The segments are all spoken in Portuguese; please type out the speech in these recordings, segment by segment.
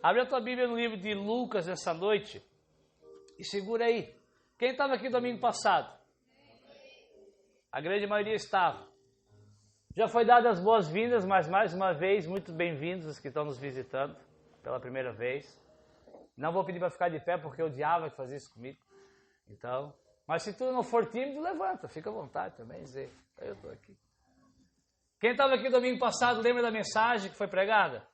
Abre a tua Bíblia no livro de Lucas essa noite e segura aí. Quem estava aqui domingo passado? A grande maioria estava. Já foi dadas as boas-vindas, mas mais uma vez, muito bem-vindos os que estão nos visitando pela primeira vez. Não vou pedir para ficar de pé porque eu odiava fazer isso comigo. Então, mas se tu não for tímido, levanta, fica à vontade também, dizer, eu estou aqui. Quem estava aqui domingo passado, lembra da mensagem que foi pregada?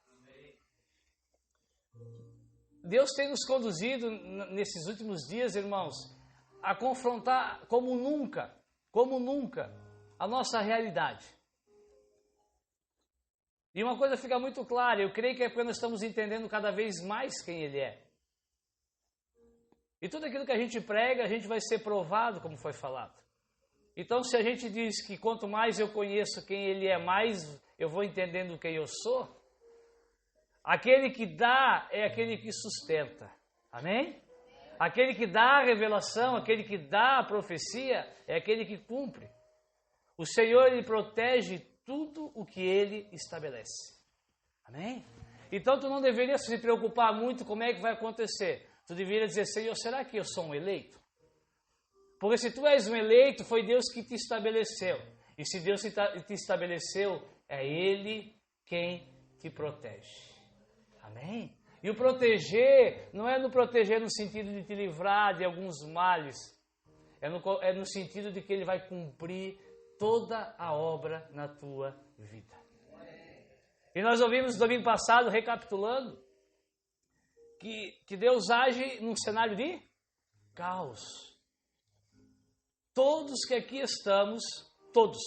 Deus tem nos conduzido nesses últimos dias, irmãos, a confrontar como nunca, a nossa realidade. E uma coisa fica muito clara, eu creio que é porque nós estamos entendendo cada vez mais quem Ele é. E tudo aquilo que a gente prega, a gente vai ser provado, como foi falado. Então, se a gente diz que quanto mais eu conheço quem Ele é, mais eu vou entendendo quem eu sou, aquele que dá é aquele que sustenta. Amém? Aquele que dá a revelação, aquele que dá a profecia, é aquele que cumpre. O Senhor, Ele protege tudo o que Ele estabelece. Amém? Então, tu não deveria se preocupar muito como é que vai acontecer. Tu deveria dizer, Senhor, será que eu sou um eleito? Porque se tu és um eleito, foi Deus que te estabeleceu. E se Deus te estabeleceu, é Ele quem te protege. Amém? E o proteger, não é no proteger no sentido de te livrar de alguns males. É no sentido de que Ele vai cumprir toda a obra na tua vida. E nós ouvimos no domingo passado, recapitulando, que Deus age num cenário de caos. Todos que aqui estamos, todos,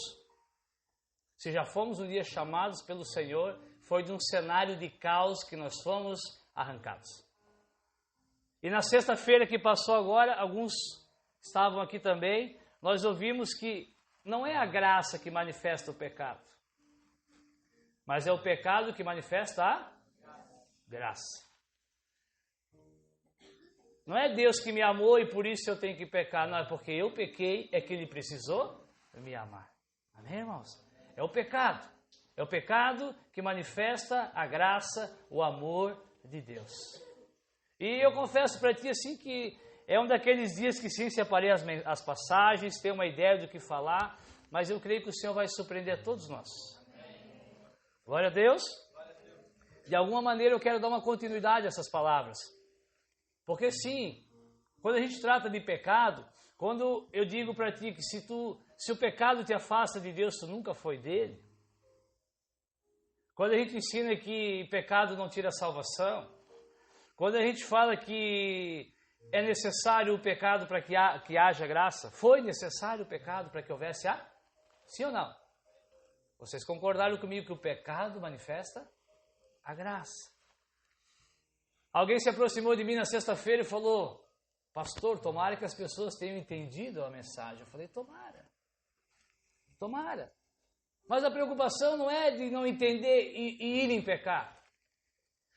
se já fomos um dia chamados pelo Senhor, foi de um cenário de caos que nós fomos arrancados. E na sexta-feira que passou agora, alguns estavam aqui também, nós ouvimos que não é a graça que manifesta o pecado, mas é o pecado que manifesta a graça. Não é Deus que me amou e por isso eu tenho que pecar, não, é porque eu pequei, é que Ele precisou me amar. Amém, irmãos? É o pecado. É o pecado que manifesta a graça, o amor de Deus. E eu confesso para ti assim que é um daqueles dias que sim, separei as passagens, tenho uma ideia do que falar, mas eu creio que o Senhor vai surpreender a todos nós. Glória a Deus. De alguma maneira eu quero dar uma continuidade a essas palavras. Porque sim, quando a gente trata de pecado, quando eu digo para ti que se o pecado te afasta de Deus, tu nunca foi dele. Quando a gente ensina que pecado não tira a salvação, quando a gente fala que é necessário o pecado para que haja graça, foi necessário o pecado para que houvesse a? Sim ou não? Vocês concordaram comigo que o pecado manifesta a graça? Alguém se aproximou de mim na sexta-feira e falou, pastor, tomara que as pessoas tenham entendido a mensagem. Eu falei, tomara. Mas a preocupação não é de não entender e ir em pecado.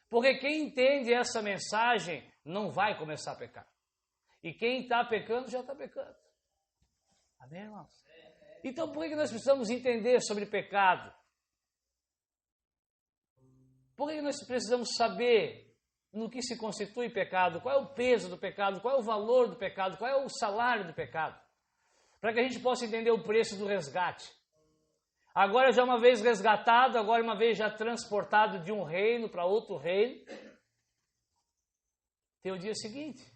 Porque quem entende essa mensagem não vai começar a pecar. E quem está pecando já está pecando. Amém, irmãos? Então por que nós precisamos entender sobre pecado? Por que nós precisamos saber no que se constitui pecado, qual é o peso do pecado, qual é o valor do pecado, qual é o salário do pecado, para que a gente possa entender o preço do resgate. Agora já uma vez resgatado, agora uma vez já transportado de um reino para outro reino, tem o dia seguinte.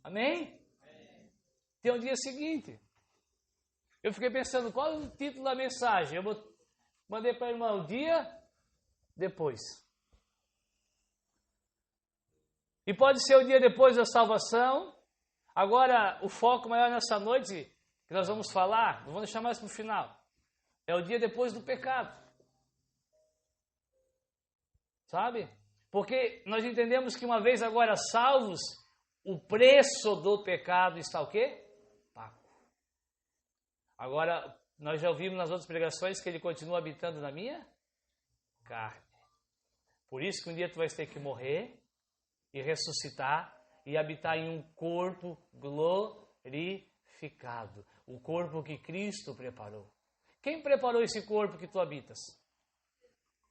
Amém? Tem o dia seguinte. Eu fiquei pensando, qual é o título da mensagem? Eu mandei para a irmã, o dia depois. E pode ser o dia depois da salvação. Agora, o foco maior nessa noite, que nós vamos falar, vamos deixar mais para o final, é o dia depois do pecado. Sabe? Porque nós entendemos que uma vez agora salvos, o preço do pecado está o quê? Pago. Agora, nós já ouvimos nas outras pregações que ele continua habitando na minha carne. Por isso que um dia tu vais ter que morrer e ressuscitar e habitar em um corpo glorificado. O corpo que Cristo preparou. Quem preparou esse corpo que tu habitas?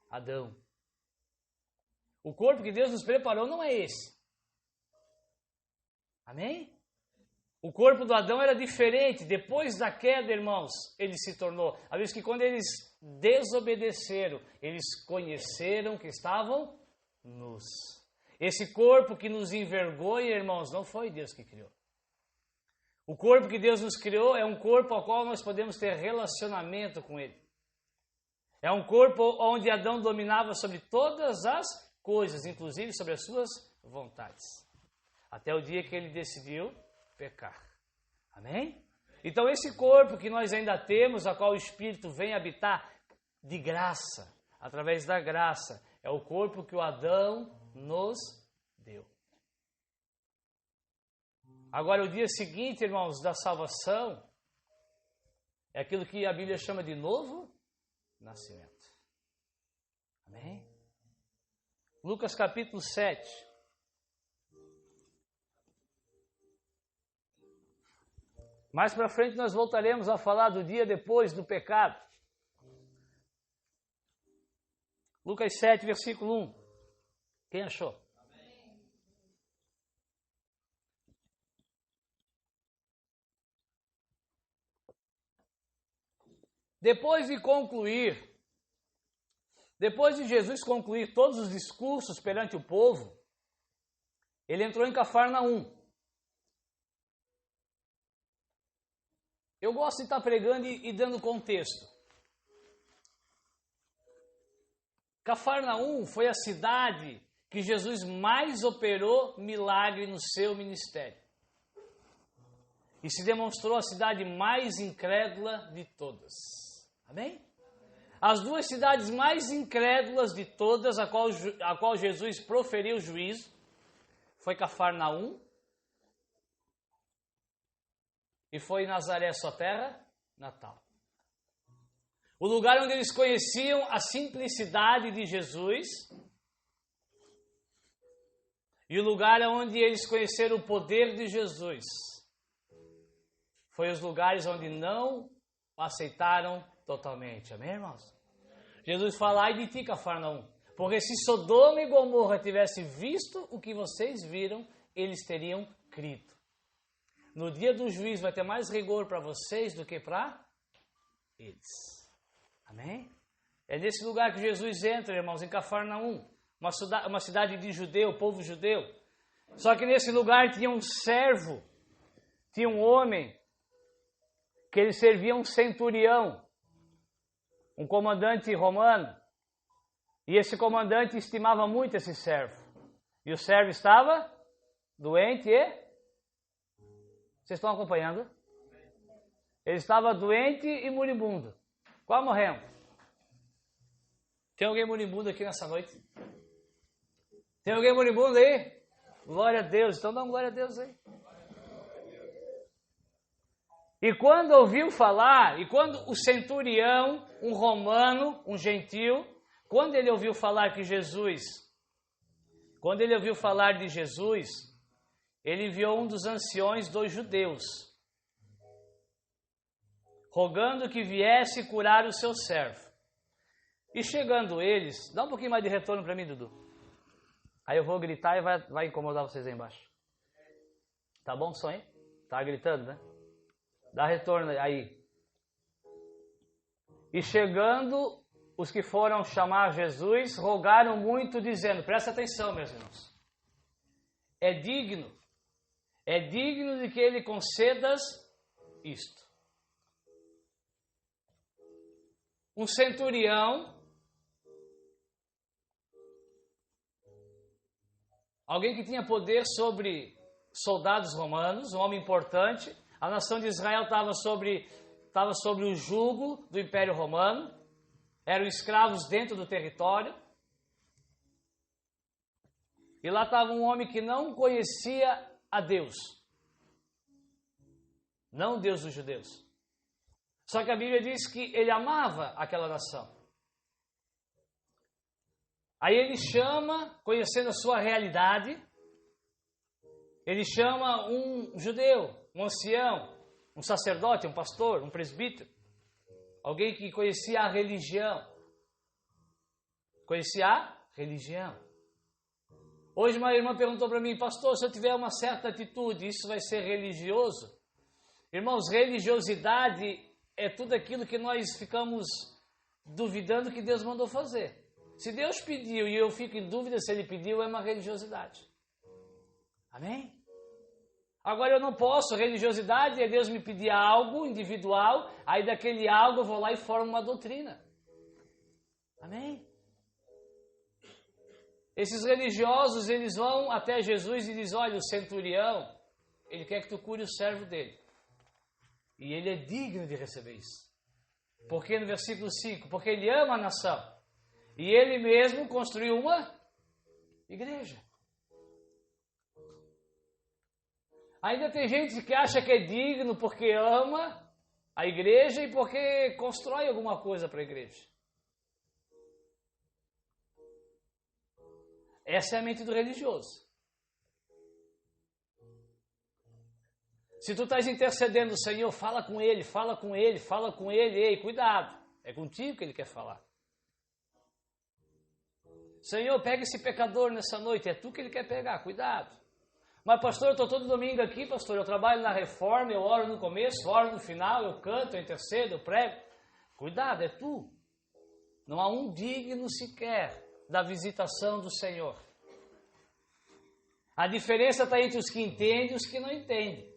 Adão. O corpo que Deus nos preparou não é esse. Amém? O corpo do Adão era diferente. Depois da queda, irmãos, ele se tornou. A vez que quando eles desobedeceram, eles conheceram que estavam nus. Esse corpo que nos envergonha, irmãos, não foi Deus que criou. O corpo que Deus nos criou é um corpo ao qual nós podemos ter relacionamento com Ele. É um corpo onde Adão dominava sobre todas as coisas, inclusive sobre as suas vontades. Até o dia que ele decidiu pecar. Amém? Então esse corpo que nós ainda temos, a qual o Espírito vem habitar de graça, através da graça, é o corpo que o Adão nos deu. Agora, o dia seguinte, irmãos, da salvação, é aquilo que a Bíblia chama de novo nascimento. Amém? Lucas capítulo 7. Mais para frente nós voltaremos a falar do dia depois do pecado. Lucas 7, versículo 1. Quem achou? Depois de Jesus concluir todos os discursos perante o povo, ele entrou em Cafarnaum. Eu gosto de estar pregando e dando contexto. Cafarnaum foi a cidade que Jesus mais operou milagre no seu ministério. E se demonstrou a cidade mais incrédula de todas. Amém? As duas cidades mais incrédulas de todas, a qual Jesus proferiu juízo, foi Cafarnaum e foi Nazaré, sua terra natal. O lugar onde eles conheciam a simplicidade de Jesus e o lugar onde eles conheceram o poder de Jesus foi os lugares onde não o aceitaram totalmente. Amém, irmãos? Jesus fala: ai de ti, Cafarnaum, porque se Sodoma e Gomorra tivessem visto o que vocês viram, eles teriam crido. No dia do juízo vai ter mais rigor para vocês do que para eles. Amém? É nesse lugar que Jesus entra, irmãos, em Cafarnaum, uma cidade de judeu, povo judeu. Só que nesse lugar tinha um servo, tinha um homem, que ele servia um centurião, um comandante romano. E esse comandante estimava muito esse servo. E o servo estava doente e... Vocês estão acompanhando? Ele estava doente e moribundo. Qual morrendo? Tem alguém moribundo aqui nessa noite? Tem alguém moribundo aí? Glória a Deus. Então dá uma glória a Deus aí. E quando ouviu falar, e quando o centurião, um romano, um gentil, quando ele ouviu falar de Jesus, ele enviou um dos anciões dos judeus, rogando que viesse curar o seu servo. E chegando eles, dá um pouquinho mais de retorno para mim, Dudu. Aí eu vou gritar e vai incomodar vocês aí embaixo. Tá bom o som aí? Tá gritando, né? Dá retorno aí. E chegando, os que foram chamar Jesus rogaram muito, dizendo, presta atenção, meus irmãos, é digno de que ele concedas isto. Um centurião, alguém que tinha poder sobre soldados romanos, um homem importante. A nação de Israel estava sobre o jugo do Império Romano, eram escravos dentro do território. E lá estava um homem que não conhecia a Deus, não o Deus dos judeus. Só que a Bíblia diz que ele amava aquela nação. Aí ele chama, conhecendo a sua realidade, ele chama um judeu, um ancião, um sacerdote, um pastor, um presbítero, alguém que conhecia a religião. Hoje uma irmã perguntou para mim, pastor, se eu tiver uma certa atitude, isso vai ser religioso? Irmãos, religiosidade é tudo aquilo que nós ficamos duvidando que Deus mandou fazer. Se Deus pediu e eu fico em dúvida se Ele pediu, é uma religiosidade. Amém? Agora eu não posso, religiosidade é Deus me pedir algo individual, aí daquele algo eu vou lá e formo uma doutrina. Amém? Esses religiosos, eles vão até Jesus e dizem, olha, o centurião, ele quer que tu cure o servo dele. E ele é digno de receber isso. Porque no versículo 5, porque ele ama a nação. E ele mesmo construiu uma igreja. Ainda tem gente que acha que é digno porque ama a igreja e porque constrói alguma coisa para a igreja. Essa é a mente do religioso. Se tu estás intercedendo o Senhor, fala com Ele, fala com Ele, fala com Ele. Ei, cuidado, é contigo que Ele quer falar. Senhor, pega esse pecador nessa noite, é tu que Ele quer pegar, cuidado. Mas pastor, eu estou todo domingo aqui, pastor, eu trabalho na reforma, eu oro no começo, oro no final, eu canto, eu intercedo, eu prego. Cuidado, é tu. Não há um digno sequer da visitação do Senhor. A diferença está entre os que entendem e os que não entendem.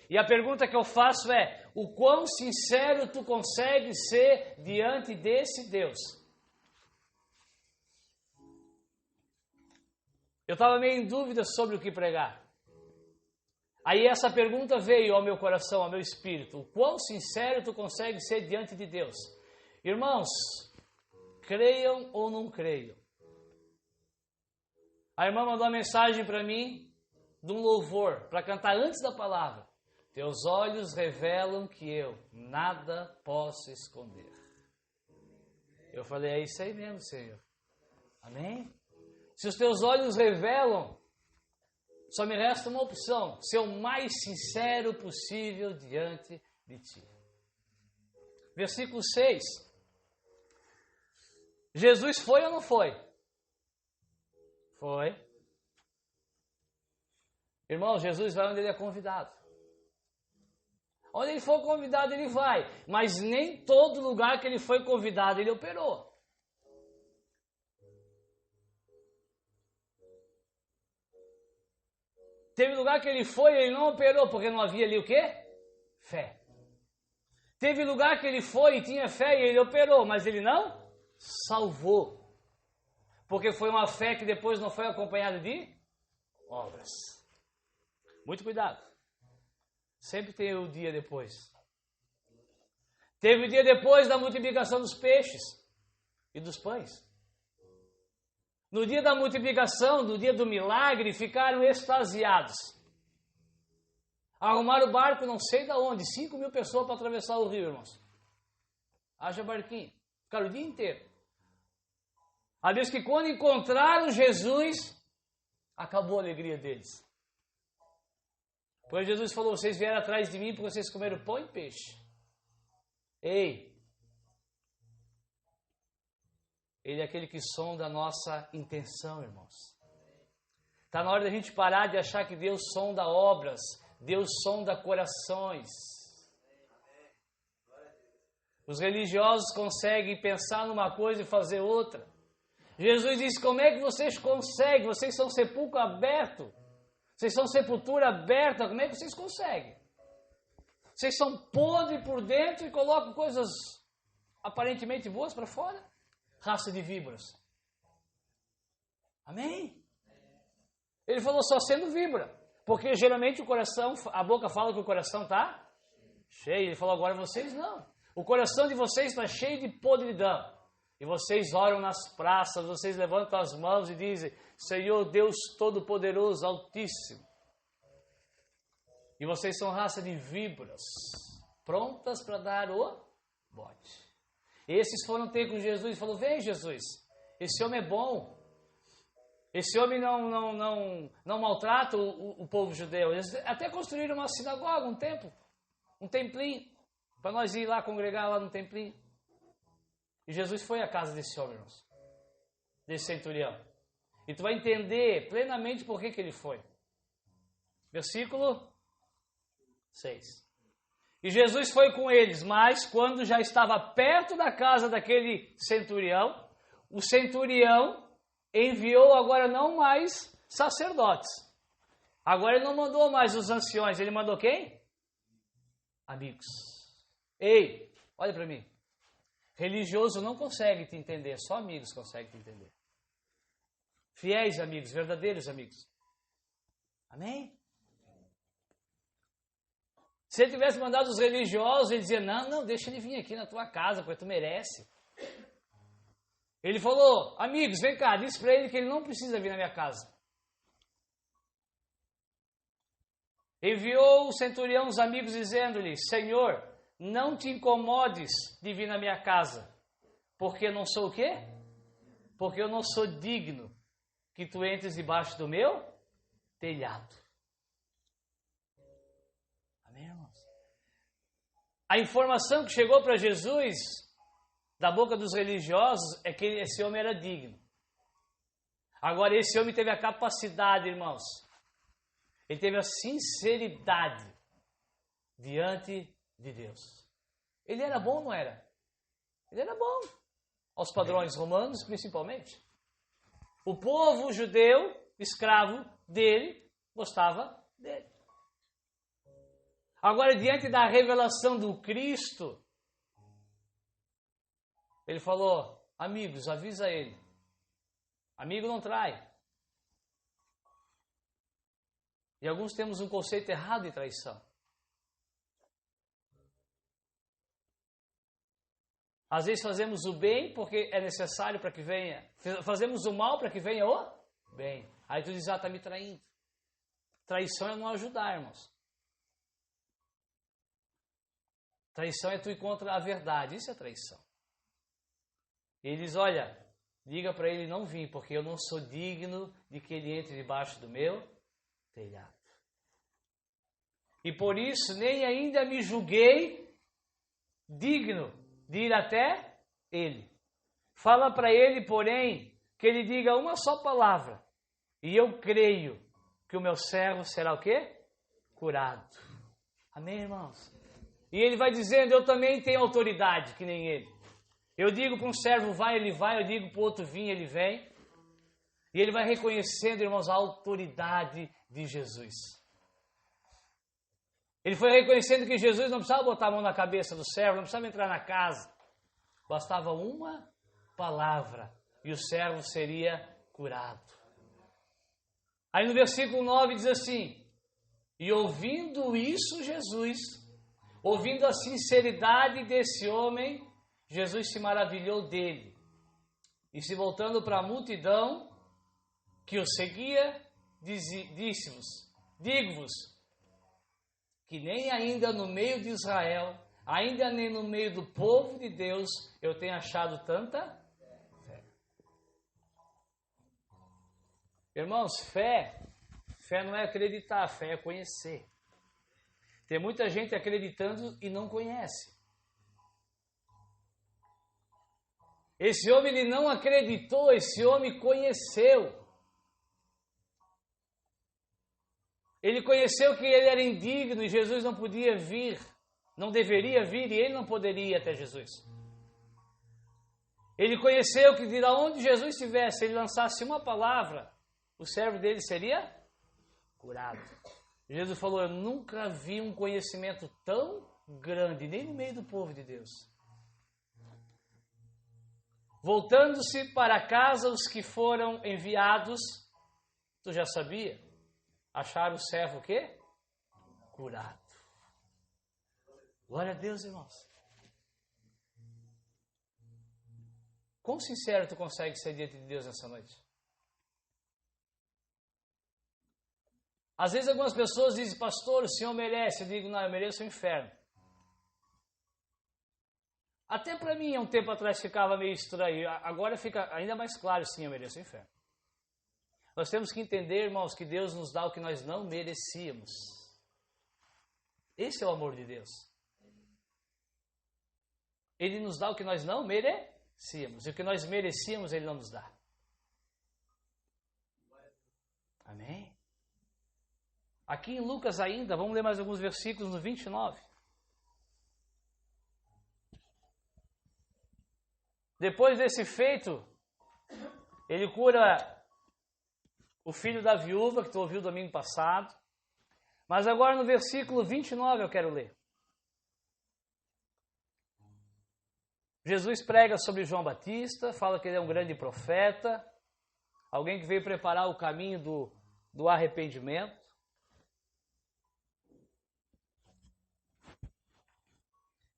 E a pergunta que eu faço é, o quão sincero tu consegues ser diante desse Deus? Eu estava meio em dúvida sobre o que pregar. Aí essa pergunta veio ao meu coração, ao meu espírito. O quão sincero tu consegues ser diante de Deus? Irmãos, creiam ou não creiam. A irmã mandou uma mensagem para mim de um louvor, para cantar antes da palavra. Teus olhos revelam que eu nada posso esconder. Eu falei, é isso aí mesmo, Senhor. Amém? Se os teus olhos revelam, só me resta uma opção, ser o mais sincero possível diante de ti. Versículo 6. Jesus foi ou não foi? Foi. Irmão, Jesus vai onde ele é convidado. Onde ele for convidado, ele vai. Mas nem todo lugar que ele foi convidado, ele operou. Teve lugar que ele foi e ele não operou, porque não havia ali o quê? Fé. Teve lugar que ele foi e tinha fé e ele operou, mas ele não salvou. Porque foi uma fé que depois não foi acompanhada de obras. Muito cuidado. Sempre tem o dia depois. Teve o dia depois da multiplicação dos peixes e dos pães. No dia da multiplicação, no dia do milagre, ficaram extasiados. Arrumaram o barco não sei de onde, 5.000 pessoas para atravessar o rio, irmãos. Haja barquinho. Ficaram o dia inteiro. A Deus que quando encontraram Jesus, acabou a alegria deles. Pois Jesus falou, vocês vieram atrás de mim porque vocês comeram pão e peixe. Ei! Ele é aquele que sonda a nossa intenção, irmãos. Está na hora da gente parar de achar que Deus sonda obras. Deus sonda corações. Os religiosos conseguem pensar numa coisa e fazer outra. Jesus disse, como é que vocês conseguem? Vocês são sepulcro aberto. Vocês são sepultura aberta. Como é que vocês conseguem? Vocês são podres por dentro e colocam coisas aparentemente boas para fora? Raça de víboras. Amém? Ele falou só sendo víbora. Porque geralmente o coração, a boca fala que o coração está cheio. Ele falou agora vocês não. O coração de vocês está cheio de podridão. E vocês oram nas praças, vocês levantam as mãos e dizem, Senhor Deus Todo-Poderoso, Altíssimo. E vocês são raça de víboras, prontas para dar o bote. Esses foram ter com Jesus e falou, vem Jesus, esse homem é bom. Esse homem não maltrata o povo judeu. Eles até construíram uma sinagoga, um templo, um templinho, para nós ir lá congregar lá no templinho. E Jesus foi à casa desse homem, irmãos, desse centurião. E tu vai entender plenamente por que ele foi. Versículo 6. E Jesus foi com eles, mas quando já estava perto da casa daquele centurião, o centurião enviou agora não mais sacerdotes. Agora ele não mandou mais os anciões, ele mandou quem? Amigos. Ei, olha para mim. Religioso não consegue te entender, só amigos conseguem te entender. Fiéis amigos, verdadeiros amigos. Amém? Se ele tivesse mandado os religiosos, ele dizia, não, deixa ele vir aqui na tua casa, porque tu merece. Ele falou, amigos, vem cá, diz para ele que ele não precisa vir na minha casa. Enviou o centurião os amigos dizendo-lhe, Senhor, não te incomodes de vir na minha casa, porque eu não sou o quê? Porque eu não sou digno que tu entres debaixo do meu telhado. Amém, irmãos? A informação que chegou para Jesus, da boca dos religiosos, é que esse homem era digno. Agora, esse homem teve a capacidade, irmãos, ele teve a sinceridade diante de Deus. Ele era bom, não era? Ele era bom, aos padrões romanos, principalmente. O povo judeu, escravo dele, gostava dele. Agora, diante da revelação do Cristo, ele falou, amigos, avisa ele. Amigo não trai. E alguns temos um conceito errado de traição. Às vezes fazemos o bem porque é necessário para que venha. Fazemos o mal para que venha o bem. Aí tu diz, está me traindo. Traição é não ajudar, irmãos. Traição é tu ir contra a verdade. Isso é traição. E ele diz, olha, diga para ele não vir, porque eu não sou digno de que ele entre debaixo do meu telhado. E por isso nem ainda me julguei digno de ir até ele. Fala para ele, porém, que ele diga uma só palavra. E eu creio que o meu servo será o quê? Curado. Amém, irmãos? E ele vai dizendo, eu também tenho autoridade, que nem ele. Eu digo para um servo, vai, ele vai. Eu digo para o outro, vim, ele vem. E ele vai reconhecendo, irmãos, a autoridade de Jesus. Ele foi reconhecendo que Jesus não precisava botar a mão na cabeça do servo, não precisava entrar na casa. Bastava uma palavra e o servo seria curado. Aí no versículo 9 diz assim, e ouvindo isso Jesus, ouvindo a sinceridade desse homem, Jesus se maravilhou dele. E se voltando para a multidão que o seguia, disse-vos, digo-vos, que nem ainda no meio de Israel, ainda nem no meio do povo de Deus, eu tenho achado tanta fé. Irmãos, fé não é acreditar, fé é conhecer. Tem muita gente acreditando e não conhece. Esse homem ele não acreditou, esse homem conheceu. Ele conheceu que ele era indigno e Jesus não podia vir, não deveria vir e ele não poderia ir até Jesus. Ele conheceu que de onde Jesus estivesse, se ele lançasse uma palavra, o servo dele seria curado. Jesus falou, eu nunca vi um conhecimento tão grande, nem no meio do povo de Deus. Voltando-se para casa, os que foram enviados, tu já sabia? Acharam o servo o quê? Curado. Glória a Deus, irmãos. Quão sincero tu consegue ser diante de Deus nessa noite? Às vezes algumas pessoas dizem, pastor, o senhor merece. Eu digo, não, eu mereço o inferno. Até para mim, há um tempo atrás, ficava meio estranho. Agora fica ainda mais claro, sim, eu mereço o inferno. Nós temos que entender, irmãos, que Deus nos dá o que nós não merecíamos. Esse é o amor de Deus. Ele nos dá o que nós não merecíamos. E o que nós merecíamos, Ele não nos dá. Aqui em Lucas ainda, vamos ler mais alguns versículos no 29. Depois desse feito, ele cura o filho da viúva, que tu ouviu domingo passado. Mas agora no versículo 29 eu quero ler. Jesus prega sobre João Batista, fala que ele é um grande profeta, alguém que veio preparar o caminho do arrependimento.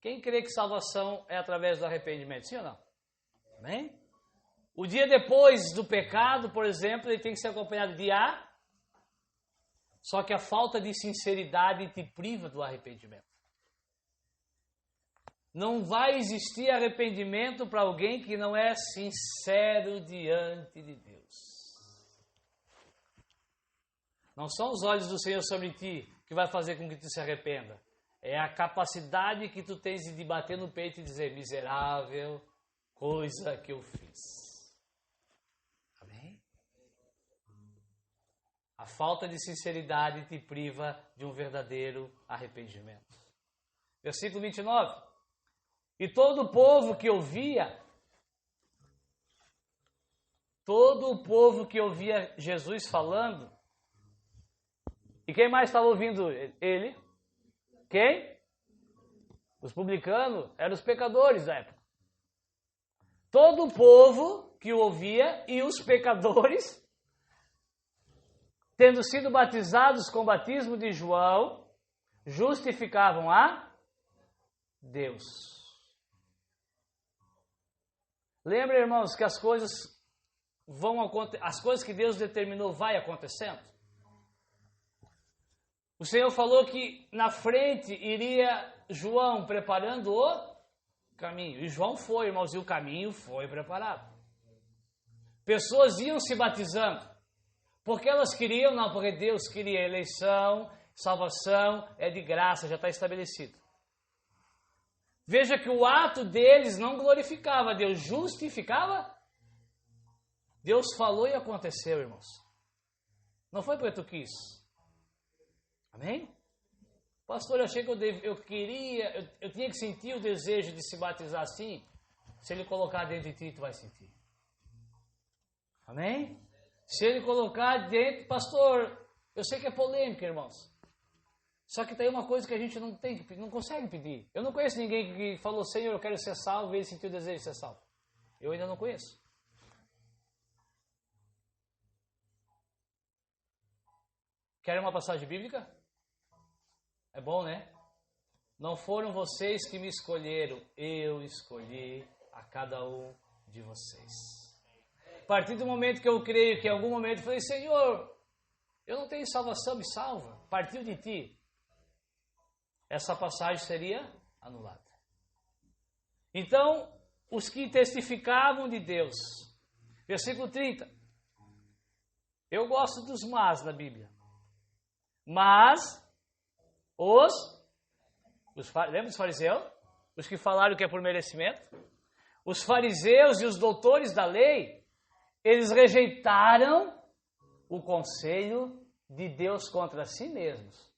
Quem crê que salvação é através do arrependimento? Sim ou não? Amém? O dia depois do pecado, por exemplo, ele tem que ser acompanhado de só que a falta de sinceridade te priva do arrependimento. Não vai existir arrependimento para alguém que não é sincero diante de Deus. Não são os olhos do Senhor sobre ti que vai fazer com que tu se arrependa. É a capacidade que tu tens de bater no peito e dizer, miserável coisa que eu fiz. Amém? A falta de sinceridade te priva de um verdadeiro arrependimento. Versículo 29. E todo o povo que ouvia Jesus falando, e quem mais estava ouvindo ele? Quem? Os publicanos, eram os pecadores da época. Todo o povo que o ouvia e os pecadores, tendo sido batizados com o batismo de João, justificavam a Deus. Lembra, irmãos, que as coisas as coisas que Deus determinou vai acontecendo? O Senhor falou que na frente iria João preparando o caminho. E João foi, irmãos, e o caminho foi preparado. Pessoas iam se batizando. Porque elas queriam? Não, porque Deus queria eleição, salvação, é de graça, já está estabelecido. Veja que o ato deles não glorificava Deus, justificava. Deus falou e aconteceu, irmãos. Não foi porque tu quis. Amém? Pastor, eu achei que eu tinha que sentir o desejo de se batizar assim. Se ele colocar dentro de ti, tu vai sentir. Amém? Se ele colocar dentro, pastor, eu sei que é polêmica, irmãos. Só que tem uma coisa que a gente não consegue pedir. Eu não conheço ninguém que falou, Senhor, eu quero ser salvo, e ele sentiu o desejo de ser salvo. Eu ainda não conheço. Querem uma passagem bíblica? É bom, né? Não foram vocês que me escolheram, eu escolhi a cada um de vocês. A partir do momento que eu creio que em algum momento eu falei, Senhor, eu não tenho salvação, me salva. Partiu de ti. Essa passagem seria anulada. Então, os que testificavam de Deus. Versículo 30. Eu gosto dos mas na Bíblia. Mas, lembra dos fariseus? Os que falaram que é por merecimento? Os fariseus e os doutores da lei, eles rejeitaram o conselho de Deus contra si mesmos,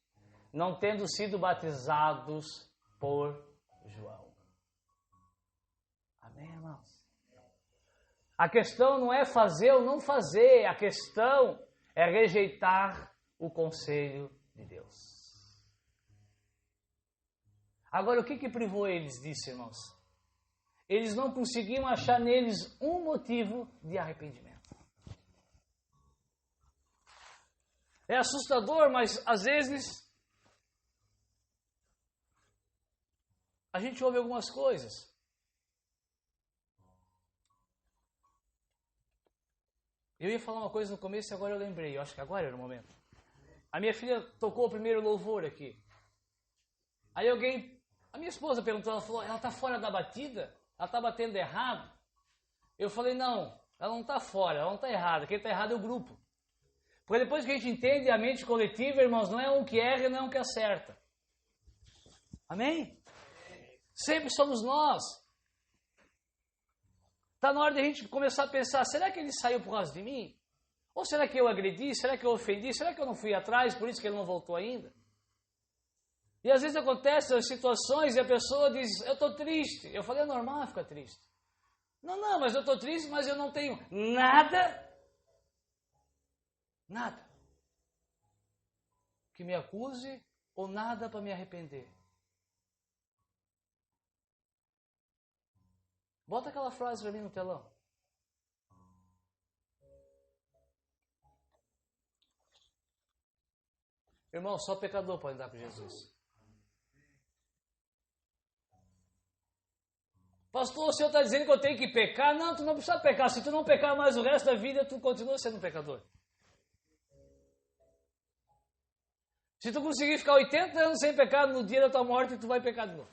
não tendo sido batizados por João. Amém, irmãos? A questão não é fazer ou não fazer, a questão é rejeitar o conselho de Deus. Agora, o que privou eles disso, irmãos? Eles não conseguiam achar neles um motivo de arrependimento. É assustador, mas às vezes a gente ouve algumas coisas. Eu ia falar uma coisa no começo e agora eu lembrei. Eu acho que agora era o momento. A minha filha tocou o primeiro louvor aqui. Aí a minha esposa perguntou, ela falou, ela está fora da batida? Ela está batendo errado? Eu falei, não, ela não está fora, ela não está errada. Quem está errado é o grupo. Porque depois que a gente entende a mente coletiva, irmãos, não é um que erra e não é um que acerta. Amém? Sempre somos nós. Está na hora de a gente começar a pensar, será que ele saiu por causa de mim? Ou será que eu agredi? Será que eu ofendi? Será que eu não fui atrás, por isso que ele não voltou ainda? E às vezes acontecem as situações e a pessoa diz, eu estou triste. Eu falei, é normal ficar triste. Não, mas eu estou triste, mas eu não tenho nada que me acuse ou nada para me arrepender. Bota aquela frase para mim no telão. Irmão, só pecador pode andar com Jesus. Pastor, o senhor está dizendo que eu tenho que pecar? Não, tu não precisa pecar. Se tu não pecar mais o resto da vida, tu continua sendo um pecador. Se tu conseguir ficar 80 anos sem pecado, no dia da tua morte, tu vai pecar de novo.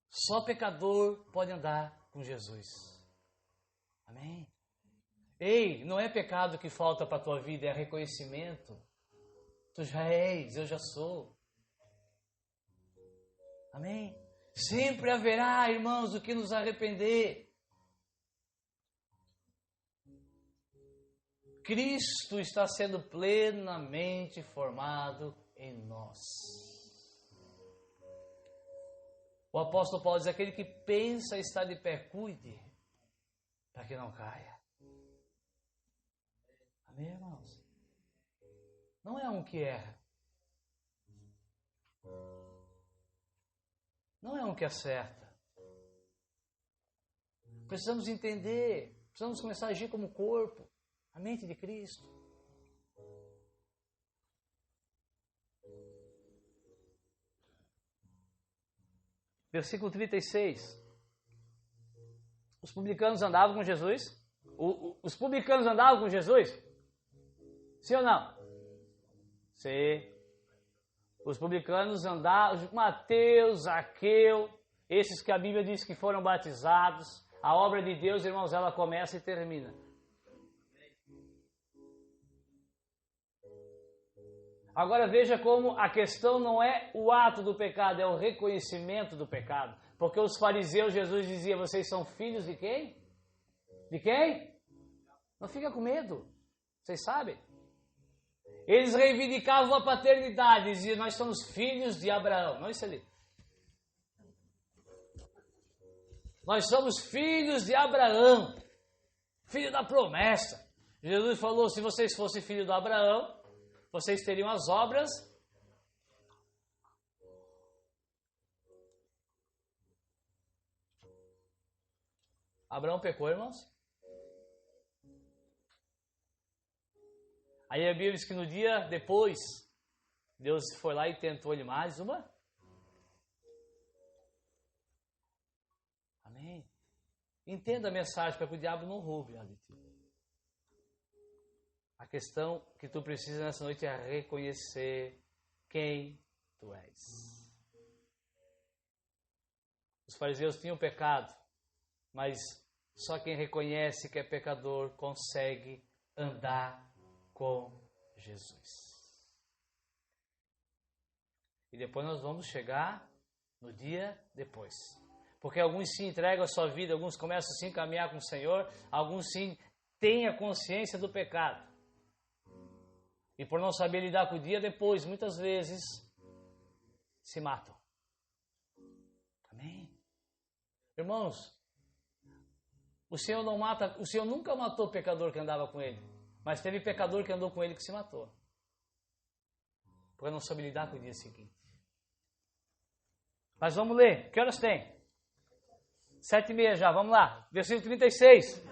Só pecador pode andar com Jesus. Amém? Ei, não é pecado que falta para a tua vida, é reconhecimento. Tu já és, eu já sou. Amém? Sempre haverá, irmãos, do que nos arrepender. Cristo está sendo plenamente formado em nós. O apóstolo Paulo diz, aquele que pensa estar de pé, cuide, para que não caia. Amém, irmãos? Não é um que erra. Não é um que acerta. Precisamos entender, precisamos começar a agir como corpo, a mente de Cristo. Versículo 36. Os publicanos andavam com Jesus? Os publicanos andavam com Jesus? Sim ou não? Sim. Os publicanos andavam, Mateus, Zaqueu, esses que a Bíblia diz que foram batizados. A obra de Deus, irmãos, ela começa e termina. Agora veja como a questão não é o ato do pecado, é o reconhecimento do pecado. Porque os fariseus, Jesus dizia, vocês são filhos de quem? De quem? Não fica com medo, vocês sabem. Eles reivindicavam a paternidade, diziam, nós somos filhos de Abraão. Não isso ali. Nós somos filhos de Abraão, filho da promessa. Jesus falou, se vocês fossem filhos de Abraão, vocês teriam as obras. Abraão pecou, irmãos? Aí a Bíblia diz que no dia depois, Deus foi lá e tentou ele mais uma. Amém? Entenda a mensagem para que o diabo não roube a de ti. A questão que tu precisa nessa noite é reconhecer quem tu és. Os fariseus tinham pecado, mas só quem reconhece que é pecador consegue andar com Jesus. E depois nós vamos chegar no dia depois. Porque alguns se entregam a sua vida, alguns começam a se encaminhar com o Senhor, alguns sim têm a consciência do pecado. E por não saber lidar com o dia depois, muitas vezes se matam. Amém? Irmãos, o Senhor não mata, o Senhor nunca matou o pecador que andava com ele. Mas teve pecador que andou com ele que se matou. Porque não soube lidar com o dia seguinte. Mas vamos ler. Que horas tem? 7h30 já. Vamos lá. Versículo 36.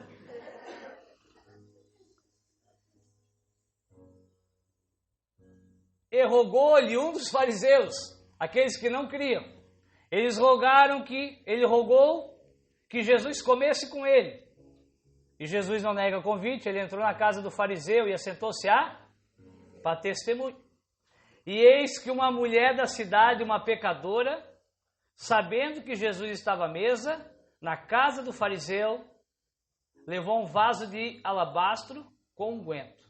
E rogou-lhe um dos fariseus, aqueles que não criam. Ele rogou que Jesus comesse com ele. E Jesus não nega o convite, ele entrou na casa do fariseu e assentou-se para testemunho. E eis que uma mulher da cidade, uma pecadora, sabendo que Jesus estava à mesa, na casa do fariseu, levou um vaso de alabastro com unguento.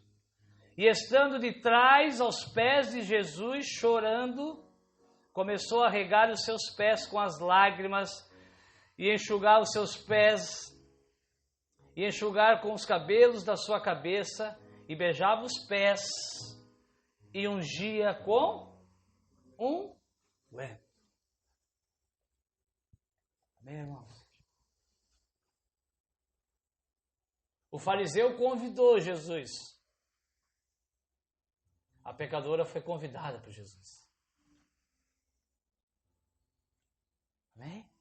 E estando de trás aos pés de Jesus, chorando, começou a regar os seus pés com as lágrimas e enxugar os seus pés e enxugar com os cabelos da sua cabeça, e beijava os pés, e ungia com unguento. Amém, irmãos? O fariseu convidou Jesus. A pecadora foi convidada por Jesus. Amém?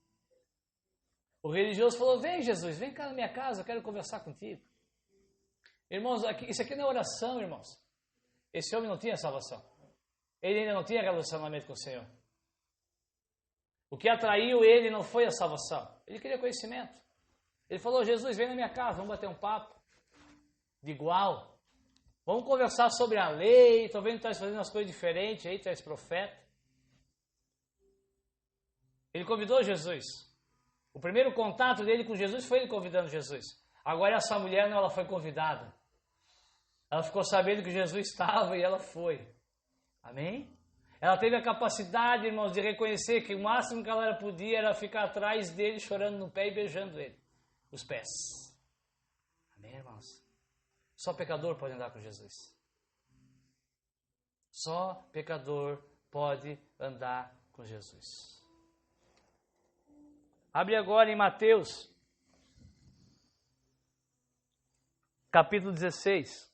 O religioso falou: vem, Jesus, vem cá na minha casa, eu quero conversar contigo. Irmãos, isso aqui não é oração, irmãos. Esse homem não tinha salvação. Ele ainda não tinha relacionamento com o Senhor. O que atraiu ele não foi a salvação. Ele queria conhecimento. Ele falou: Jesus, vem na minha casa, vamos bater um papo de igual. Vamos conversar sobre a lei. Estou vendo que tu estás fazendo umas coisas diferentes aí, tu és profeta. Ele convidou Jesus. O primeiro contato dele com Jesus foi ele convidando Jesus. Agora essa mulher não, ela foi convidada. Ela ficou sabendo que Jesus estava e ela foi. Amém? Ela teve a capacidade, irmãos, de reconhecer que o máximo que ela podia era ficar atrás dele, chorando no pé e beijando ele, os pés. Amém, irmãos? Só pecador pode andar com Jesus. Só pecador pode andar com Jesus. Abre agora em Mateus, capítulo 16.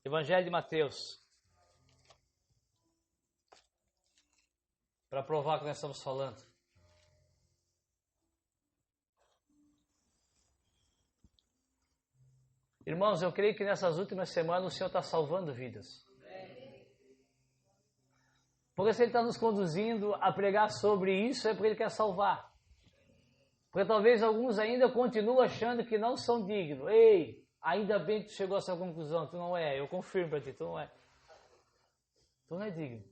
Evangelho de Mateus. Para provar o que nós estamos falando. Irmãos, eu creio que nessas últimas semanas o Senhor está salvando vidas. Porque se Ele está nos conduzindo a pregar sobre isso, é porque Ele quer salvar. Porque talvez alguns ainda continuem achando que não são dignos. Ei, ainda bem que tu chegou a essa conclusão, tu não é, eu confirmo para ti, tu não é. Tu não é digno.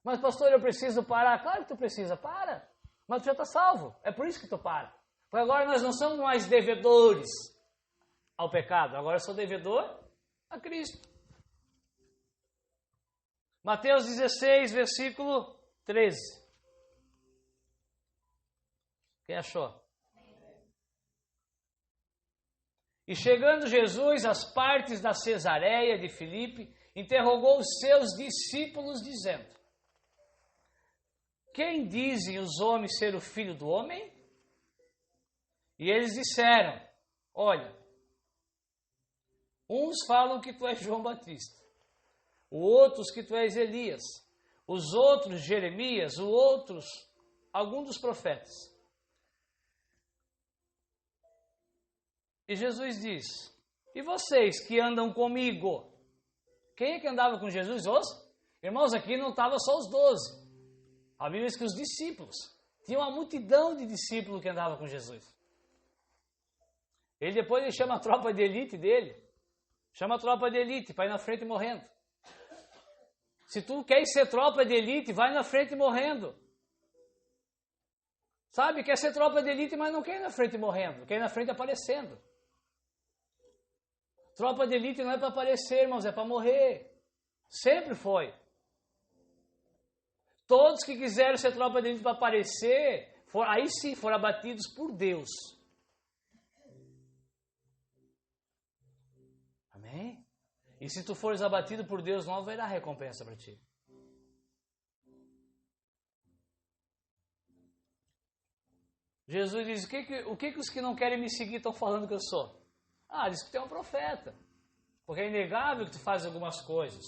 Mas pastor, eu preciso parar. Claro que tu precisa, para. Mas tu já está salvo, é por isso que tu para. Porque agora nós não somos mais devedores ao pecado, agora eu sou devedor a Cristo. Mateus 16, versículo 13. Quem achou? E chegando Jesus às partes da Cesareia de Filipe, interrogou os seus discípulos, dizendo: quem dizem os homens ser o Filho do Homem? E eles disseram: olha, uns falam que tu és João Batista, outros que tu és Elias, os outros Jeremias, os outros algum dos profetas. E Jesus diz: e vocês que andam comigo? Quem é que andava com Jesus? Os? Irmãos, aqui não estava só os 12. A Bíblia diz que os discípulos. Tinha uma multidão de discípulos que andava com Jesus. Ele chama a tropa de elite dele. Chama a tropa de elite para ir na frente morrendo. Se tu quer ser tropa de elite, vai na frente morrendo. Sabe, quer ser tropa de elite, mas não quer ir na frente morrendo. Quer ir na frente aparecendo. Tropa de elite não é para aparecer, irmãos, é para morrer. Sempre foi. Todos que quiseram ser tropa de elite para aparecer, aí sim foram abatidos por Deus. Amém? E se tu fores abatido por Deus, não haverá recompensa para ti. Jesus diz: o que os que não querem me seguir estão falando que eu sou? Ah, diz que tu é um profeta. Porque é inegável que tu faz algumas coisas.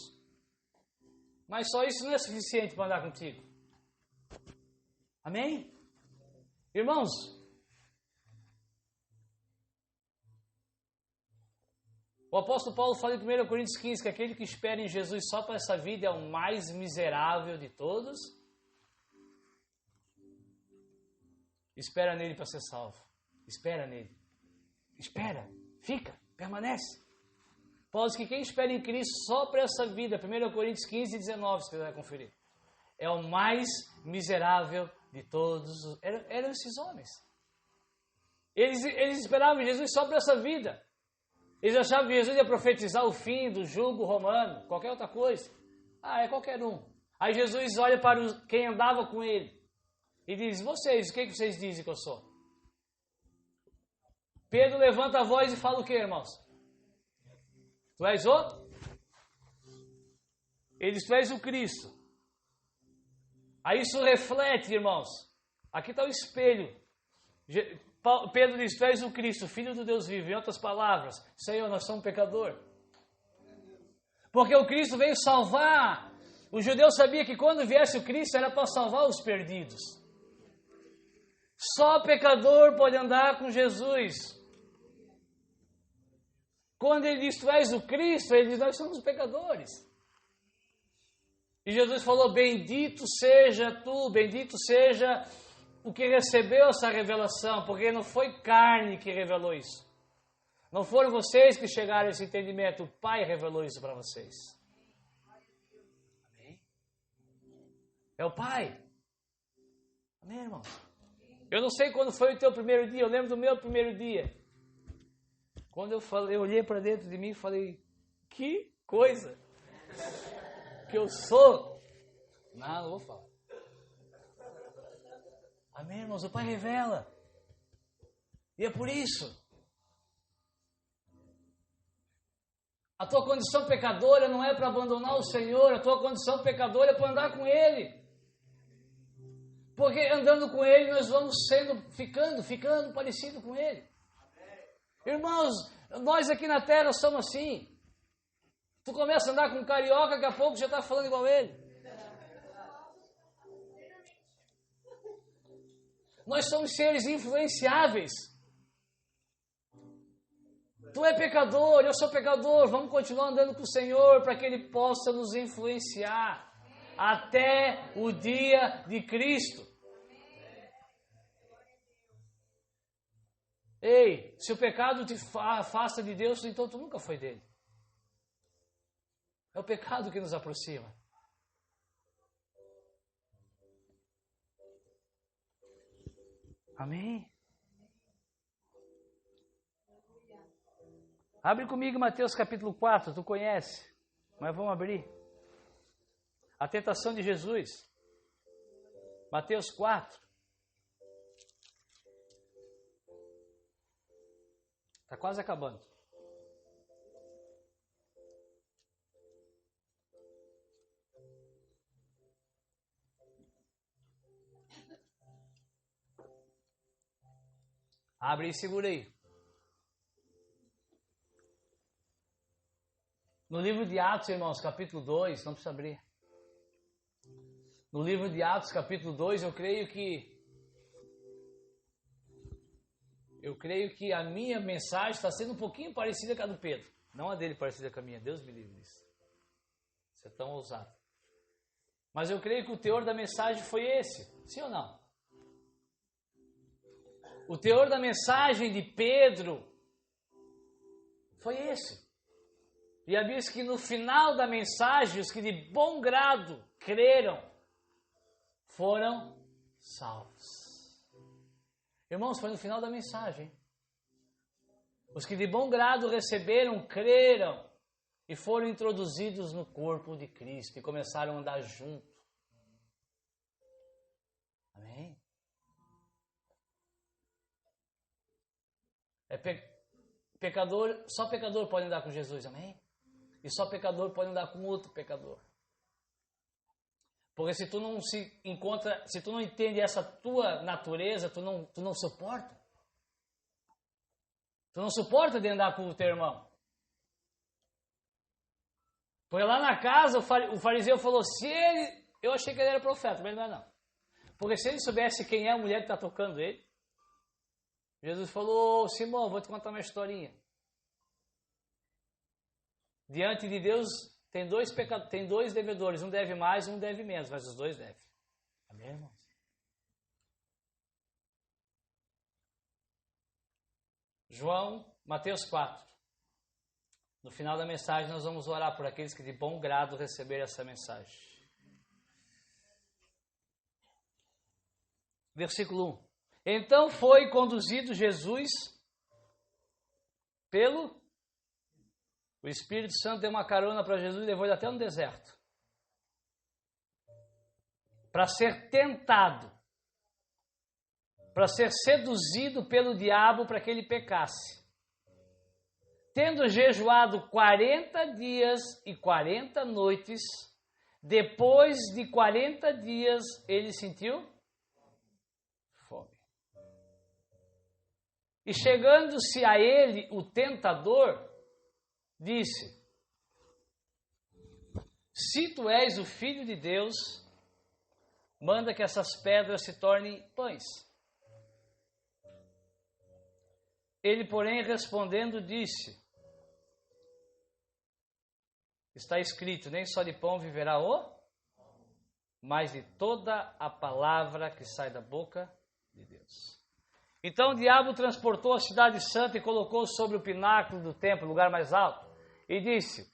Mas só isso não é suficiente para andar contigo. Amém? Irmãos, o apóstolo Paulo fala em 1 Coríntios 15 que aquele que espera em Jesus só para essa vida é o mais miserável de todos. Espera nele para ser salvo. Espera nele. Espera. Fica. Permanece. Paulo diz que quem espera em Cristo só para essa vida, 1 Coríntios 15 e 19, se quiser conferir, é o mais miserável de todos. Eram esses homens. Eles esperavam em Jesus só para essa vida. Eles achavam que Jesus ia profetizar o fim do jugo romano, qualquer outra coisa. Ah, é qualquer um. Aí Jesus olha para quem andava com ele. e diz, vocês, o que vocês dizem que eu sou? Pedro levanta a voz e fala o que, irmãos? Tu és o? Ele diz, tu és o Cristo. Aí isso reflete, irmãos. Aqui está o espelho. Pedro diz, tu és o Cristo, Filho do Deus vivo. Em outras palavras, Senhor, nós somos pecadores. Porque o Cristo veio salvar. O judeu sabia que quando viesse o Cristo era para salvar os perdidos. Só pecador pode andar com Jesus. Quando ele diz, tu és o Cristo, ele diz, nós somos pecadores. E Jesus falou, bendito seja tu, bendito seja o que recebeu essa revelação, porque não foi carne que revelou isso. Não foram vocês que chegaram a esse entendimento, o Pai revelou isso para vocês. Amém? É o Pai. Amém, irmão? Eu não sei quando foi o teu primeiro dia, eu lembro do meu primeiro dia. Quando eu olhei para dentro de mim e falei, que coisa que eu sou. Não vou falar. Amém, irmãos? O Pai revela. E é por isso. A tua condição pecadora não é para abandonar o Senhor, a tua condição pecadora é para andar com Ele. Porque andando com Ele nós vamos ficando parecido com Ele. Irmãos, nós aqui na terra somos assim. Tu começa a andar com um carioca, daqui a pouco já está falando igual a ele. Nós somos seres influenciáveis. Tu é pecador, eu sou pecador. Vamos continuar andando com o Senhor para que Ele possa nos influenciar até o dia de Cristo. Ei, se o pecado te afasta de Deus, então tu nunca foi dele. É o pecado que nos aproxima. Amém? Abre comigo Mateus capítulo 4, tu conhece, mas vamos abrir. A tentação de Jesus. Mateus 4. Está quase acabando. Abre e segura aí. No livro de Atos, irmãos, capítulo 2, não precisa abrir. No livro de Atos, capítulo 2, eu creio que a minha mensagem está sendo um pouquinho parecida com a do Pedro. Não a dele parecida com a minha, Deus me livre disso. Isso é tão ousado. Mas eu creio que o teor da mensagem foi esse, sim ou não? O teor da mensagem de Pedro foi esse. E a Bíblia diz que no final da mensagem, os que de bom grado creram, foram salvos. Irmãos, foi no final da mensagem. Os que de bom grado receberam, creram e foram introduzidos no corpo de Cristo e começaram a andar junto. Amém? Pecador, só pecador pode andar com Jesus, amém? E só pecador pode andar com outro pecador. Porque se tu não se encontra, se tu não entende essa tua natureza, tu não suporta. Tu não suporta de andar com o teu irmão. Porque lá na casa o fariseu falou, eu achei que ele era profeta, mas não é não. Porque se ele soubesse quem é a mulher que está tocando ele, Jesus falou, Simão, vou te contar uma historinha. Diante de Deus tem dois devedores, um deve mais e um deve menos, mas os dois devem. Amém, irmãos? Mateus 4. No final da mensagem nós vamos orar por aqueles que de bom grado receberam essa mensagem. Versículo 1. Então foi conduzido Jesus o Espírito Santo deu uma carona para Jesus e levou ele até no deserto. Para ser tentado. para ser seduzido pelo diabo para que ele pecasse. Tendo jejuado 40 dias e 40 noites, depois de 40 dias ele sentiu fome. E chegando-se a ele o tentador, disse: se tu és o Filho de Deus, manda que essas pedras se tornem pães. Ele, porém, respondendo, disse: está escrito, nem só de pão viverá o, mas de toda a palavra que sai da boca de Deus. Então o diabo transportou a cidade santa e colocou sobre o pináculo do templo, lugar mais alto, e disse,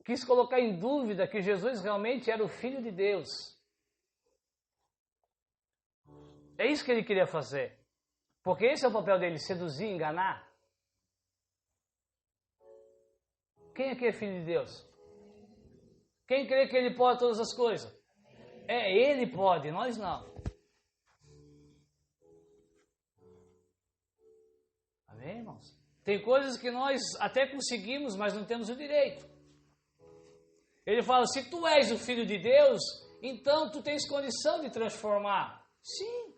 quis colocar em dúvida que Jesus realmente era o Filho de Deus. É isso que ele queria fazer. Porque esse é o papel dele, seduzir, enganar. Quem aqui é filho de Deus? Quem crê que ele pode todas as coisas? Ele pode, nós não. Amém, irmãos? Tem coisas que nós até conseguimos, mas não temos o direito. Ele fala, se tu és o Filho de Deus, então tu tens condição de transformar. Sim.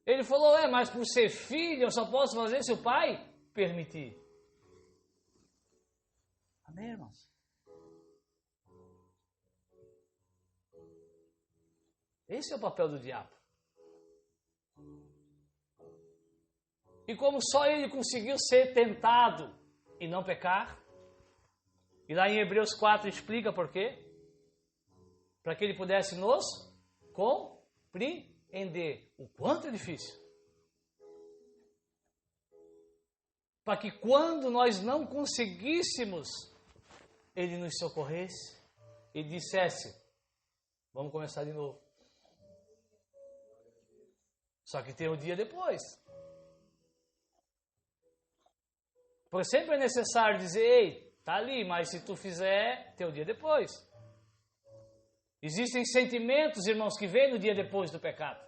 Ele falou, mas por ser filho eu só posso fazer se o pai permitir. Amém, irmãos? Esse é o papel do diabo. E como só ele conseguiu ser tentado e não pecar, e lá em Hebreus 4 explica por quê, para que ele pudesse nos compreender o quanto é difícil. Para que quando nós não conseguíssemos, ele nos socorresse e dissesse, vamos começar de novo. Só que tem um dia depois. Porque sempre é necessário dizer, ei, tá ali, mas se tu fizer, tem o dia depois. Existem sentimentos, irmãos, que vêm no dia depois do pecado.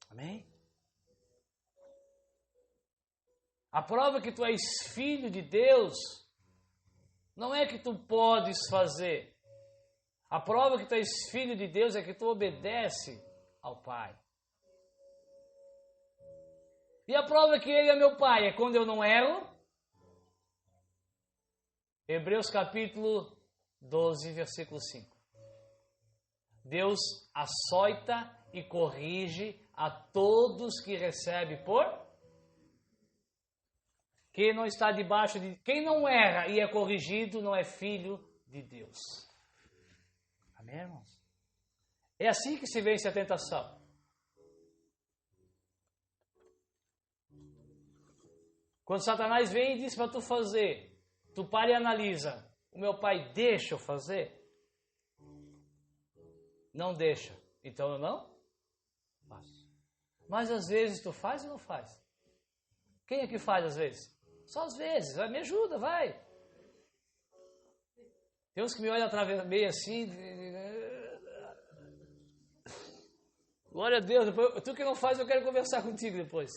Amém? A prova que tu és filho de Deus não é que tu podes fazer. A prova que tu és filho de Deus é que tu obedece ao Pai. E a prova que Ele é meu Pai é quando eu não erro. Hebreus capítulo 12, versículo 5. Deus açoita e corrige a todos que recebe por... Quem não está debaixo de... Quem não erra e é corrigido não é filho de Deus. Amém, irmãos? É assim que se vence a tentação. Quando Satanás vem e diz para tu fazer, tu para e analisa. O meu pai deixa eu fazer? Não deixa. Então eu não faço. Mas às vezes tu faz ou não faz? Quem é que faz às vezes? Só às vezes. Vai, me ajuda, vai. Tem uns que me olham meio assim. Glória a Deus. Depois, tu que não faz, eu quero conversar contigo depois.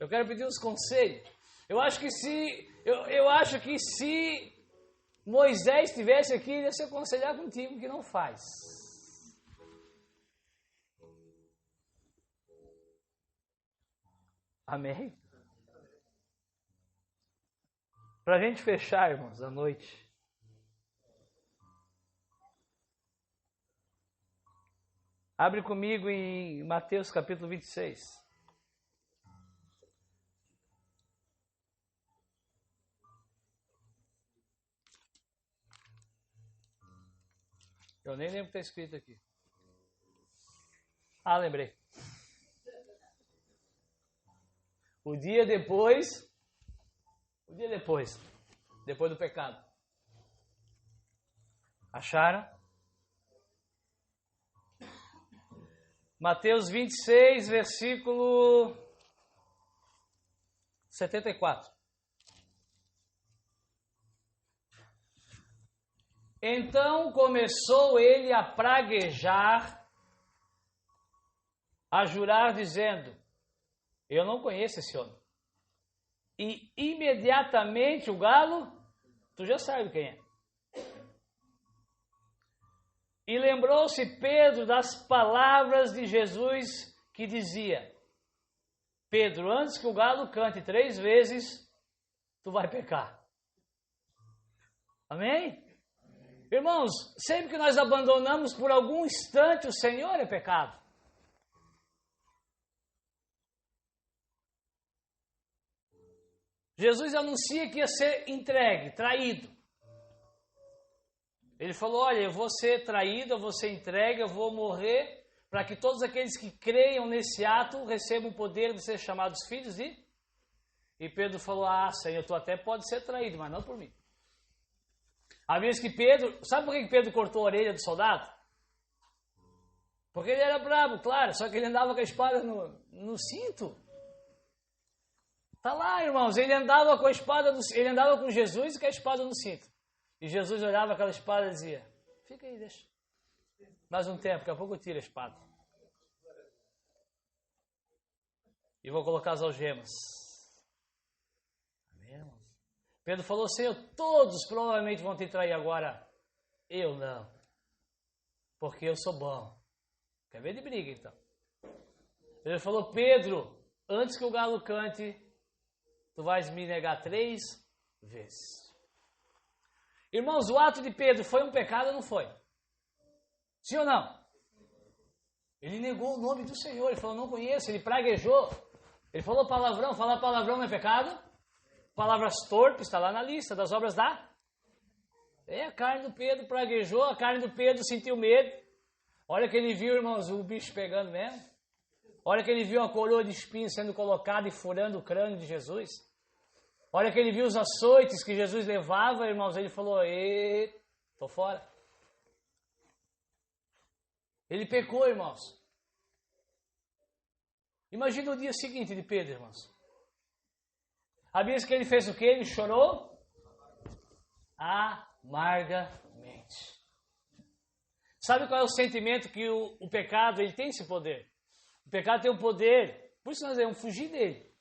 Eu quero pedir uns conselhos. Eu acho que se Moisés estivesse aqui, ele ia se aconselhar contigo que não faz. Amém? Para a gente fechar, irmãos, a noite. Abre comigo em Mateus capítulo 26. Eu nem lembro o que está escrito aqui. Ah, lembrei. O dia depois do pecado. Acharam? Mateus 26, versículo 74. Então começou ele a praguejar, a jurar, dizendo: eu não conheço esse homem. E imediatamente o galo, tu já sabe quem é. E lembrou-se Pedro das palavras de Jesus que dizia: Pedro, antes que o galo cante 3 vezes, tu vai pecar. Amém? Irmãos, sempre que nós abandonamos por algum instante o Senhor, é pecado. Jesus anuncia que ia ser entregue, traído. Ele falou: olha, eu vou ser traído, eu vou ser entregue, eu vou morrer, para que todos aqueles que creiam nesse ato recebam o poder de ser chamados filhos de... E Pedro falou: ah, Senhor, tu até pode ser traído, mas não por mim. A vez que Pedro... Sabe por que Pedro cortou a orelha do soldado? Porque ele era bravo, claro, só que ele andava com a espada no cinto. Tá lá, irmãos, ele andava com a espada, ele andava com Jesus e com a espada no cinto. E Jesus olhava aquela espada e dizia: fica aí, deixa. Mais um tempo, daqui a pouco eu tiro a espada. E vou colocar as algemas. Amém, irmãos? Pedro falou: Senhor, todos provavelmente vão te trair agora. Eu não. Porque eu sou bom. Quer ver de briga, então? Ele falou: Pedro, antes que o galo cante, tu vais me negar 3 vezes. Irmãos, o ato de Pedro foi um pecado ou não foi? Sim ou não? Ele negou o nome do Senhor, ele falou: não conheço, ele praguejou. Ele falou palavrão, falar palavrão não é pecado? Palavras torpes, está lá na lista das obras da... a carne do Pedro praguejou, a carne do Pedro sentiu medo. Olha que ele viu, irmãos, o bicho pegando mesmo. Olha que ele viu a coroa de espinhos sendo colocada e furando o crânio de Jesus. Olha que ele viu os açoites que Jesus levava, irmãos, ele falou: tô fora. Ele pecou, irmãos. Imagina o dia seguinte de Pedro, irmãos. A Bíblia que ele fez o quê? Ele chorou amargamente. Sabe qual é o sentimento que o pecado ele tem esse poder? O pecado tem o poder, por isso nós devemos fugir dele.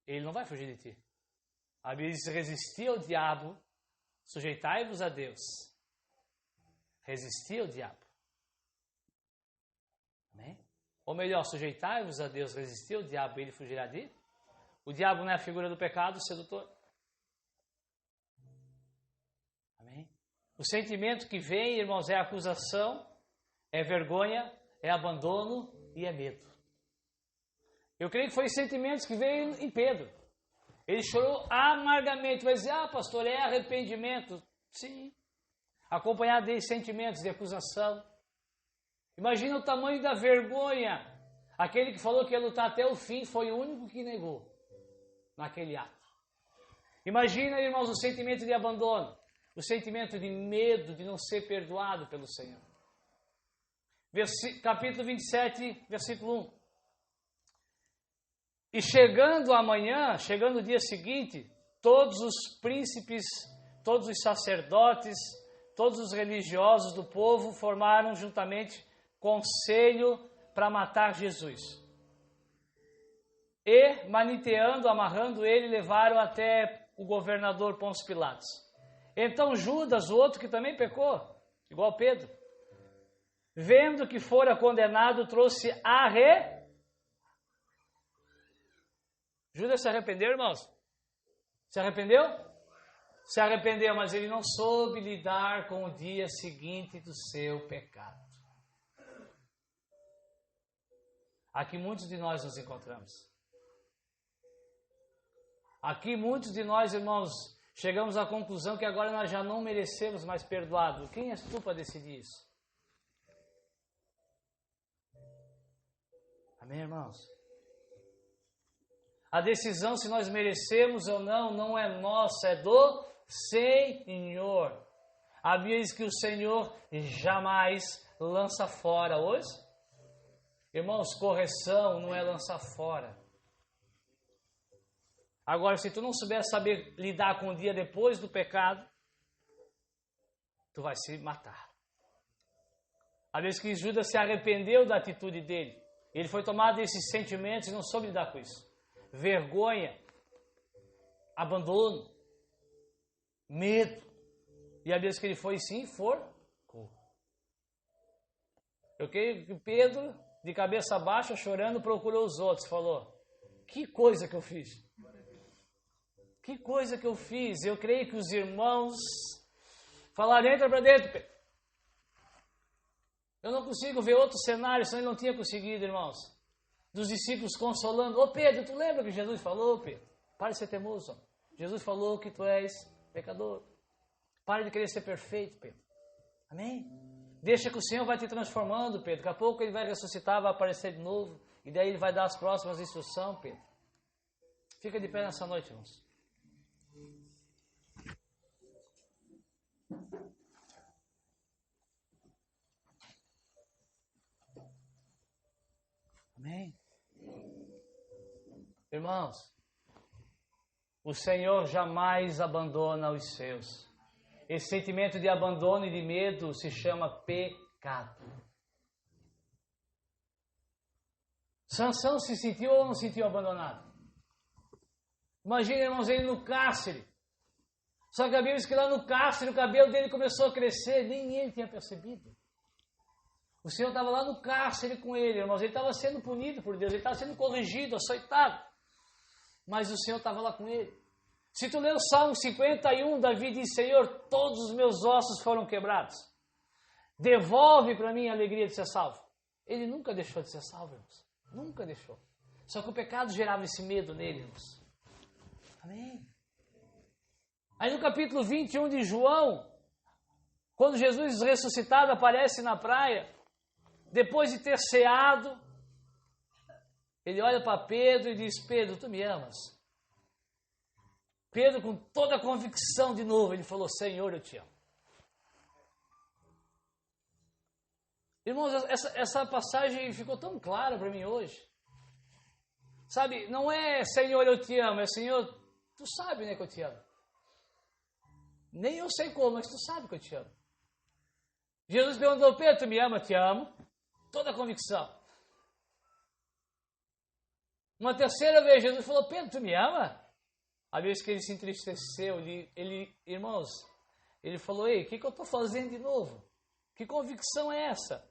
Ele não vai fugir de ti. A Bíblia diz: resistir ao diabo, sujeitai-vos a Deus. Resistir ao diabo. Amém? Ou melhor, sujeitai-vos a Deus, resistir ao diabo, ele fugirá de... O diabo não é a figura do pecado, o sedutor. Amém? O sentimento que vem, irmãos, é acusação, é vergonha, é abandono e é medo. Eu creio que foi sentimentos que veio em Pedro. Ele chorou amargamente. Vai dizer: pastor, é arrependimento. Sim. Acompanhado de sentimentos de acusação. Imagina o tamanho da vergonha. Aquele que falou que ia lutar até o fim foi o único que negou naquele ato. Imagina, irmãos, o sentimento de abandono. O sentimento de medo de não ser perdoado pelo Senhor. Capítulo 27, versículo 1. E chegando amanhã, chegando o dia seguinte, todos os príncipes, todos os sacerdotes, todos os religiosos do povo formaram juntamente conselho para matar Jesus. E, maniteando, amarrando ele, levaram até o governador Pôncio Pilatos. Então Judas, o outro que também pecou, igual Pedro, vendo que fora condenado, trouxe Judas se arrependeu, irmãos? Se arrependeu? Se arrependeu, mas ele não soube lidar com o dia seguinte do seu pecado. Aqui muitos de nós nos encontramos. Aqui muitos de nós, irmãos, chegamos à conclusão que agora nós já não merecemos mais perdoado. Quem és tu para decidir isso? Amém, irmãos? A decisão se nós merecemos ou não, não é nossa, é do Senhor. A Bíblia diz que o Senhor jamais lança fora hoje. Irmãos, correção não é lançar fora. Agora, se tu não souber saber lidar com o dia depois do pecado, tu vai se matar. A vez que Judas se arrependeu da atitude dele, ele foi tomado desses sentimentos e não soube lidar com isso. Vergonha, abandono, medo. E a vez que ele foi sim, enforcou. Eu creio que Pedro, de cabeça baixa, chorando, procurou os outros. Falou, que coisa que eu fiz. Que coisa que eu fiz. Eu creio que os irmãos falaram, entra para dentro, Pedro. Eu não consigo ver outro cenário, senão ele não tinha conseguido, irmãos. Dos discípulos consolando. Ô Pedro, tu lembra que Jesus falou, Pedro? Para de ser teimoso. Jesus falou que tu és pecador. Para de querer ser perfeito, Pedro. Amém? Deixa que o Senhor vai te transformando, Pedro. Daqui a pouco ele vai ressuscitar, vai aparecer de novo. E daí ele vai dar as próximas instruções, Pedro. Fica de pé nessa noite, irmãos. Amém? Irmãos, o Senhor jamais abandona os seus. Esse sentimento de abandono e de medo se chama pecado. Sansão se sentiu ou não se sentiu abandonado? Imagina, irmãos, ele no cárcere. Só que a Bíblia diz que lá no cárcere o cabelo dele começou a crescer, nem ele tinha percebido. O Senhor estava lá no cárcere com ele, irmãos. Ele estava sendo punido por Deus, ele estava sendo corrigido, açoitado. Mas o Senhor estava lá com ele. Se tu ler o Salmo 51, Davi diz, Senhor, todos os meus ossos foram quebrados. Devolve para mim a alegria de ser salvo. Ele nunca deixou de ser salvo, irmãos. Nunca deixou. Só que o pecado gerava esse medo nele, irmãos. Amém. Aí no capítulo 21 de João, quando Jesus ressuscitado aparece na praia, depois de ter ceado, ele olha para Pedro e diz, Pedro, tu me amas? Pedro, com toda a convicção de novo, ele falou, Senhor, eu te amo. Irmãos, essa passagem ficou tão clara para mim hoje. Sabe, não é Senhor, eu te amo, é Senhor, tu sabe, né, que eu te amo. Nem eu sei como, mas tu sabe que eu te amo. Jesus perguntou, Pedro, tu me ama? Eu te amo. Toda a convicção. Uma terceira vez, Jesus falou, Pedro, tu me ama? A vez que ele se entristeceu, irmãos, ele falou, ei, o que eu estou fazendo de novo? Que convicção é essa?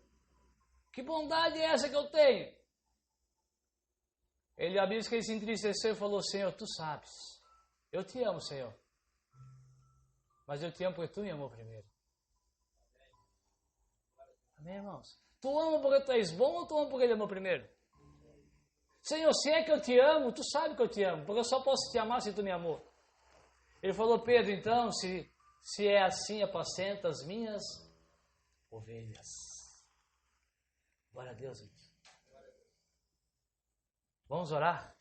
Que bondade é essa que eu tenho? A Bíblia diz que ele se entristeceu e falou, Senhor, tu sabes, eu te amo, Senhor. Mas eu te amo porque tu me amou primeiro. Amém, irmãos? Tu ama porque tu és bom ou tu ama porque ele amou primeiro? Senhor, se é que eu te amo, tu sabe que eu te amo, porque eu só posso te amar se tu me amou. Ele falou, Pedro, então, se é assim, apacenta as minhas ovelhas. Glória a Deus, irmãos. Vamos orar?